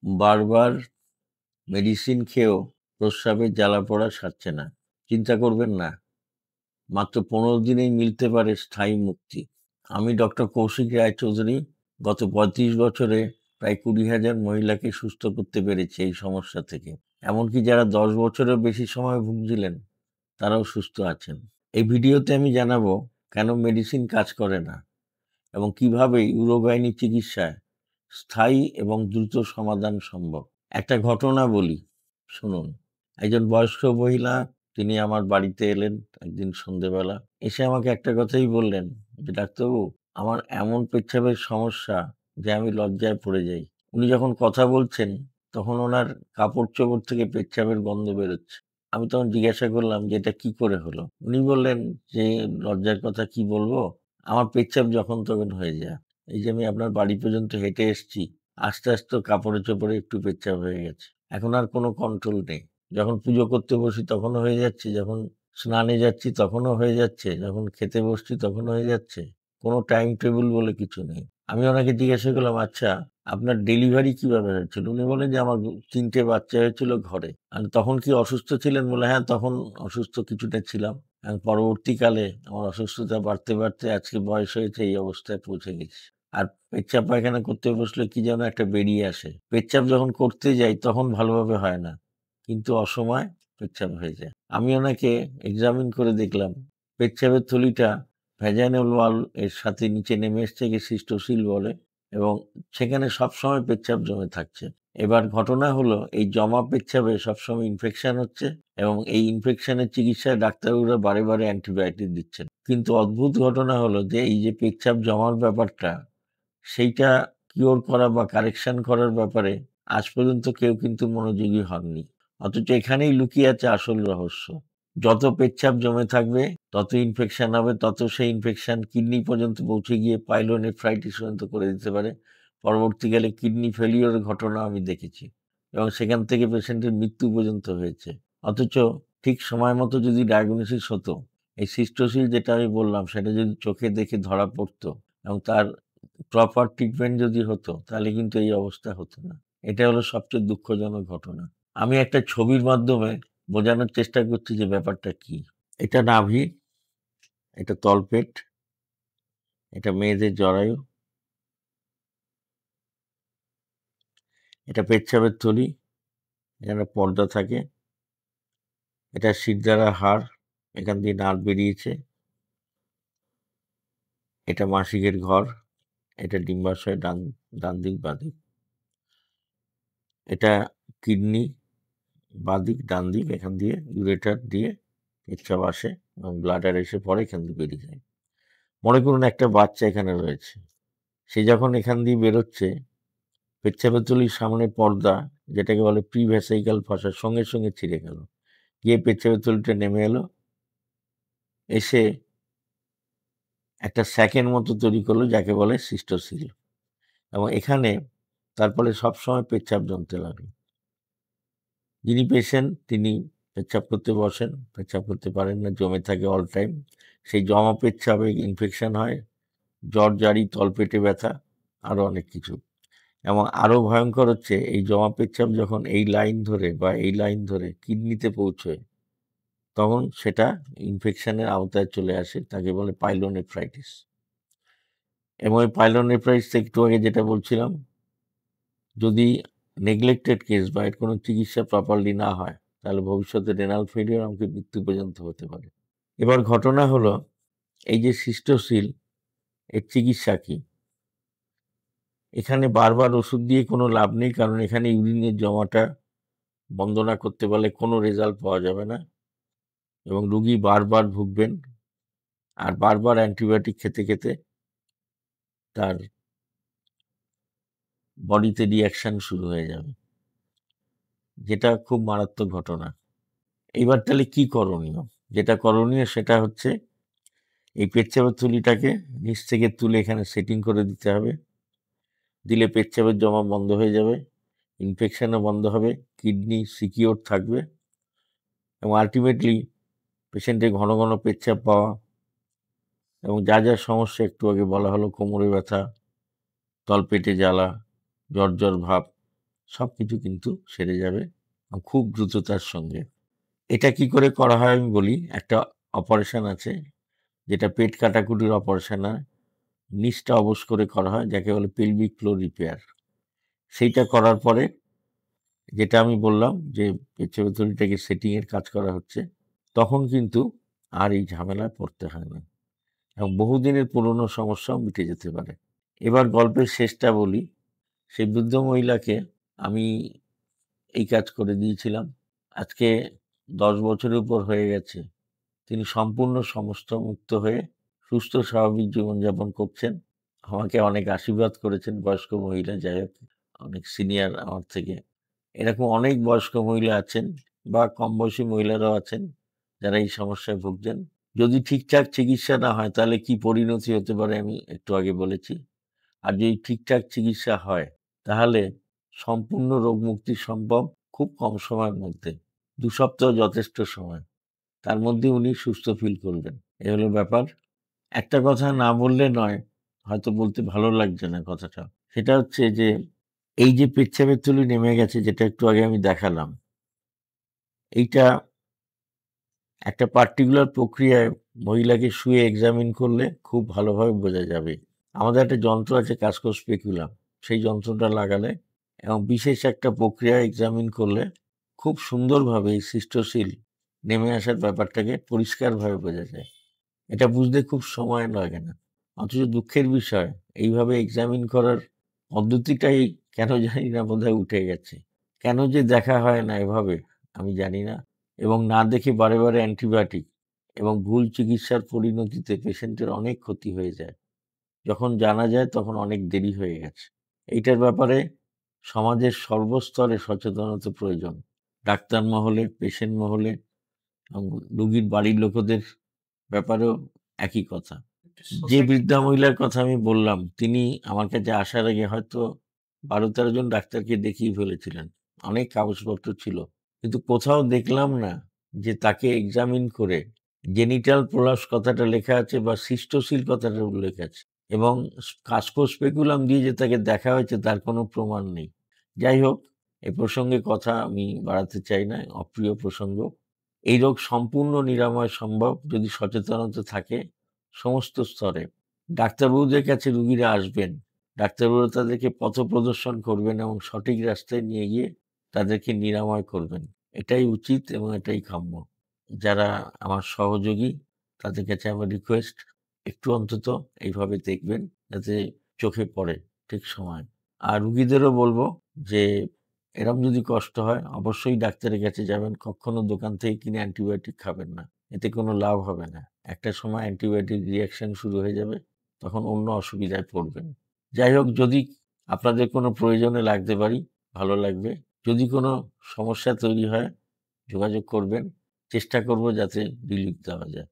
বারবার মেডিসিন খেয়েও প্রস্রাবের জ্বালা-পোড়া সারছে না। চিন্তা করবেন না, মাত্র ১৫ দিনেই মিলতে পারে স্থায়ী মুক্তি। আমি ডক্টর কৌশিক রায়চৌধুরী। গত ৩৫ বছরে প্রায় ২০,০০০ মহিলাকে সুস্থ করতে পেরেছি এই সমস্যা থেকে। এমনকি যারা ১০ বছরেরও বেশি সময় ভুগছিলেন, তারাও সুস্থ আছেন। এই ভিডিওতে আমি জানাবো কেন মেডিসিন কাজ করে না এবং কিভাবে ইউরোগাইনি চিকিৎসায় স্থায়ী এবং দ্রুত সমাধান সম্ভব। একটা ঘটনা বলি, শুনুন। একজন বয়স্ক মহিলা, তিনি আমার বাড়িতে এলেন একদিন সন্ধ্যেবেলা। এসে আমাকে একটা কথাই বললেন যে, "ডাক্তারবাবু, আমার এমন পেচ্ছাবের সমস্যা যে আমি লজ্জায় পড়ে যাই।" উনি যখন কথা বলছেন, তখন ওনার কাপড়-চোপড় থেকে পেচ্ছাবের গন্ধ বেরোচ্ছে। আমি তখন জিজ্ঞাসা করলাম যে, "এটা কি করে হলো?" উনি বললেন যে, "লজ্জার কথা কি বলবো? আমার পেচ্ছাব যখন তখন হয়ে যায়। এই যে আমি আপনার বাড়ি পর্যন্ত হেঁটে এসছি, আস্তে, আস্তে কাপড়ে-চোপড়ে একটু পেচ্ছাব হয়ে গেছে। এখন আর কোনো কন্ট্রোল নেই। যখন পুজো করতে বসি তখনও হয়ে যাচ্ছে, যখন স্নানে যাচ্ছি তখনও হয়ে যাচ্ছে, যখন খেতে বসছি তখনও হয়ে যাচ্ছে। কোনো টাইম টেবল বলে কিছু নেই।" আমি ওনাকে জিজ্ঞাসা করলাম, "আচ্ছা, আপনার ডেলিভারি কিভাবে হয়েছিল?" উনি বললেন যে, "আমার ৩ টে বাচ্চা হয়েছিল ঘরে।" আর তখন কি অসুস্থ ছিলেন? বলে, "হ্যাঁ, তখন অসুস্থ কিছুটা ছিলাম। পরবর্তীকালে আমার অসুস্থতা বাড়তে, বাড়তে আজকে বয়স হয়েছে, এই অবস্থায় পৌঁছে গেছি।" আর পেচ্ছাপ পায়খানা করতে বসলে কি যেন একটা বেরিয়ে আসে। পেচ্ছাপ যখন করতে যাই তখন ভালোভাবে হয় না। কিন্তু অসময়ে পেচ্ছাপ হয়ে যায়। আমি ওনাকে এক্সামিন করে দেখলাম, পেচ্ছাবের থলিটা ভ্যাজাইনাল ওয়াল এর সাথে নিচে নেমে এসছে, একে সিস্টোসিল বলে, এবং সেখানে সবসময় পেচ্ছাপ জমে থাকছে। এবার ঘটনা হলো, এই জমা পেচ্ছাবে সবসময় ইনফেকশন হচ্ছে এবং এই ইনফেকশনের চিকিৎসায় ডাক্তারবাবুরা বারে, বারে অ্যান্টিবায়োটিক দিচ্ছেন। কিন্তু অদ্ভুত ঘটনা হলো যে এই যে পেচ্ছাপ জমার ব্যাপারটা, সেইটা কিওর করা বা কারেকশন করার ব্যাপারে আজ পর্যন্ত কেউ কিন্তু মনোযোগী হননি। অথচ এখানেই লুকিয়ে আছে আসল রহস্য। যত পেচ্ছাপ জমে থাকবে, তত ইনফেকশন হবে, তত সেই ইনফেকশন কিডনি পর্যন্ত পৌঁছে গিয়ে পাইলোনেফ্রাইটিস পর্যন্ত করে দিতে পারে। পরবর্তীকালে কিডনি ফেলিওরের ঘটনা আমি দেখেছি এবং সেখান থেকে পেশেন্টের মৃত্যু পর্যন্ত হয়েছে। অথচ ঠিক সময় মতো যদি ডায়াগনোসিস হতো, এই সিস্টোসিল যেটা আমি বললাম সেটা যদি চোখে দেখে ধরা পড়তো এবং তার প্রপার ট্রিটমেন্ট যদি হতো, তাহলে কিন্তু এই অবস্থা হতো না। এটা হলো সবচেয়ে দুঃখজনক ঘটনা। আমি একটা ছবির মাধ্যমে বোঝানোর চেষ্টা করছি যে ব্যাপারটা কি। এটা নাভি, এটা তলপেট, এটা মেয়েদের জরায়ু, এটা পেচ্ছাবের থলি, এখানে পর্দা থাকে, এটা শিরদাঁড়ার হাড়, এখান দিয়ে নার্ভ বেরিয়েছে, এটা মাসিকের ঘর, এটা ডিম্বাশয়, ডান দিক বাঁ দিক, এটা কিডনি বাঁ দিক ডান দিক, এখান দিয়ে ইউরেটার দিয়ে পেচ্ছাব আসে এবং ব্লাডার এসে পড়ে, এখান দিয়ে বেরিয়ে যায়। মনে করুন একটা বাচ্চা এখানে রয়েছে, সে যখন এখান দিয়ে বেরোচ্ছে, পেচ্ছাবের থলির সামনে পর্দা, যেটাকে বলে প্রিভেসিক্যাল ফসা, সঙ্গে সঙ্গে ছিঁড়ে গেল, গিয়ে পেচ্ছাবের থলিটা নেমে এলো, এসে একটা স্যাকের মতো তৈরি করলো, যাকে বলে সিস্টোসিল, এবং এখানে তারপরে সবসময় পেচ্ছাব জমতে লাগলো। যিনি পেশেন্ট তিনি পেচ্ছাব করতে বসেন, পেচ্ছাব করতে পারেন না, জমে থাকে অল টাইম। সেই জমা পেচ্ছাবে ইনফেকশন হয়, জ্বর জারি, তলপেটে ব্যথা, আরও অনেক কিছু। এবং আরও ভয়ঙ্কর হচ্ছে, এই জমা পেচ্ছাব যখন এই লাইন ধরে কিডনিতে পৌঁছয়, তখন সেটা ইনফেকশনের আওতায় চলে আসে, তাকে বলে পাইলোনেফ্রাইটিস। এবং এই পাইলোনেফ্রাইটিস একটু আগে যেটা বলছিলাম, যদি নেগলেক্টেড কেস বা এর কোনো চিকিৎসা প্রপারলি না হয়, তাহলে ভবিষ্যতে রেনাল ফেলিওর, এমনকি মৃত্যু পর্যন্ত হতে পারে। এবার ঘটনা হলো, এই যে সিস্টোসিল, এর চিকিৎসা কি? এখানে বারবার ওষুধ দিয়ে কোনো লাভ নেই, কারণ এখানে ইউরিনের জমাটা বন্ধ না করতে পারলে কোনো রেজাল্ট পাওয়া যাবে না এবং রুগী বারবার ভুগবেন, আর বারবার অ্যান্টিবায়োটিক খেতে খেতে তার বডিতে রিয়াকশন শুরু হয়ে যাবে, যেটা খুব মারাত্মক ঘটনা। এইবার তাহলে কি করণীয়? যেটা করণীয় সেটা হচ্ছে, এই পেচ্ছাবের থলিটাকে নিচ থেকে তুলে এখানে সেটিং করে দিতে হবে। দিলে পেচ্ছাবের জমা বন্ধ হয়ে যাবে, ইনফেকশনও বন্ধ হবে, কিডনি সিকিওর থাকবে এবং আলটিমেটলি পেশেন্টের ঘন ঘন পেচ্ছাব পাওয়া এবং যা যা সমস্যা একটু আগে বলা হলো, কোমরে ব্যথা, তলপেটে জ্বালা, জ্বর জ্বর ভাব, সবকিছু কিন্তু সেরে যাবে খুব দ্রুততার সঙ্গে। এটা কি করে করা হয় আমি বলি। একটা অপারেশন আছে, যেটা পেট কাটাকুটির অপারেশন হয়, নিচটা অবশ করে করা হয়, যাকে বলে পেলভিক ফ্লোর রিপেয়ার। সেইটা করার পরে যেটা আমি বললাম যে পেচ্ছাপের থলিটাকে সেটিং এর কাজ করা হচ্ছে, তখন কিন্তু আর এই ঝামেলায় পড়তে হয় না এবং বহুদিনের পুরনো সমস্যাও মিটে যেতে পারে। এবার গল্পের শেষটা বলি। সেই বৃদ্ধ মহিলাকে আমি এই কাজ করে দিয়েছিলাম। আজকে 10 বছরের উপর হয়ে গেছে। তিনি সম্পূর্ণ সমস্যামুক্ত হয়ে সুস্থ স্বাভাবিক জীবনযাপন করছেন। আমাকে অনেক আশীর্বাদ করেছেন। বয়স্ক মহিলা, যাই হোক, অনেক সিনিয়র আমার থেকে। এরকম অনেক বয়স্ক মহিলা আছেন বা কম বয়সী মহিলারাও আছেন যারা এই সমস্যায় ভুগছেন। যদি ঠিকঠাক চিকিৎসা না হয় তাহলে কি পরিণতি হতে পারে আমি একটু আগে বলেছি। আর যদি ঠিকঠাক চিকিৎসা হয় তাহলে সম্পূর্ণ রোগমুক্তি সম্ভব খুব কম সময়ের মধ্যে। 2 সপ্তাহ যথেষ্ট সময়। তার মধ্যে উনি সুস্থ ফিল করবেন। এই হলো ব্যাপার। একটা কথা না বললে নয়, হয়তো বলতে ভালো লাগছে না কথাটা। সেটা হচ্ছে যে এই যে পেচ্ছাপের থলি নেমে গেছে, যেটা একটু আগে আমি দেখালাম, এইটা একটা পার্টিকুলার প্রক্রিয়ায় মহিলাকে শুয়ে এক্সামিন করলে খুব ভালোভাবে বোঝা যাবে। আমাদের একটা যন্ত্র আছে কাসকো স্পেকুলাম, সেই যন্ত্রটা লাগালে এবং বিশেষ একটা প্রক্রিয়া এক্সামিন করলে খুব সুন্দরভাবে এই সিস্টোসিল নেমে আসার ব্যাপারটাকে পরিষ্কারভাবে বোঝা যায়। এটা বুঝতে খুব সময় লাগে না। অথচ দুঃখের বিষয়, এইভাবে এক্সামিন করার পদ্ধতিটাই কেন জানি না বোধহয় উঠে গেছে। কেন যে দেখা হয় না এভাবে আমি জানি না। এবং না দেখে বারে বারে অ্যান্টিবায়োটিক এবং ভুল চিকিৎসার পরিণতিতে পেশেন্টের অনেক ক্ষতি হয়ে যায়। যখন জানা যায় তখন অনেক দেরি হয়ে গেছে। এইটার ব্যাপারে সমাজের সর্বস্তরে সচেতনতা প্রয়োজন। ডাক্তার মহলে, পেশেন্ট মহলে এবং রোগীর বাড়ির লোকেদের ব্যাপারেও একই কথা। যে বৃদ্ধা মহিলার কথা আমি বললাম, তিনি আমার কাছে আসার আগে হয়তো 12-13 জন ডাক্তারকে দেখিয়ে ফেলেছিলেন। অনেক কাগজপত্র ছিল। কিন্তু কোথাও দেখলাম না যে তাকে এক্সামিন করে জেনিটাল প্রলাপস কথাটা লেখা আছে বা সিস্টোসিল কথাটা উল্লেখ আছে এবং কাসকো স্পেকুলাম দিয়ে যে তাকে দেখা হয়েছে তার কোনো প্রমাণ নেই। যাই হোক, এ প্রসঙ্গে কথা আমি বাড়াতে চাই না, অপ্রিয় প্রসঙ্গ। এই রোগ সম্পূর্ণ নিরাময় সম্ভব যদি সচেতনতা থাকে সমস্ত স্তরে। ডাক্তারবাবুদের কাছে রুগীরা আসবেন, ডাক্তারবাবুরা তাদেরকে পথপ্রদর্শন করবেন এবং সঠিক রাস্তায় নিয়ে গিয়ে তাদেরকে নিরাময় করবেন। এটাই উচিত এবং এটাই কাম্য। যারা আমার সহযোগী তাদের কাছে আমার রিকোয়েস্ট, একটু অন্তত এইভাবে দেখবেন যাতে চোখে পড়ে ঠিক সময়। আর রুগীদেরও বলবো যে এরম যদি কষ্ট হয় অবশ্যই ডাক্তারের কাছে যাবেন। কখনো দোকান থেকে কিনে অ্যান্টিবায়োটিক খাবেন না। এতে কোনো লাভ হবে না। একটা সময় অ্যান্টিবায়োটিক রিঅ্যাকশন শুরু হয়ে যাবে, তখন অন্য অসুবিধায় পড়বেন। যাই হোক, যদি আপনাদের কোনো প্রয়োজনে লাগতে পারি ভালো লাগবে। যদি কোনো সমস্যা তৈরি হয় যোগাযোগ করবেন। চেষ্টা করব যাতে রিলিফ দেওয়া যায়।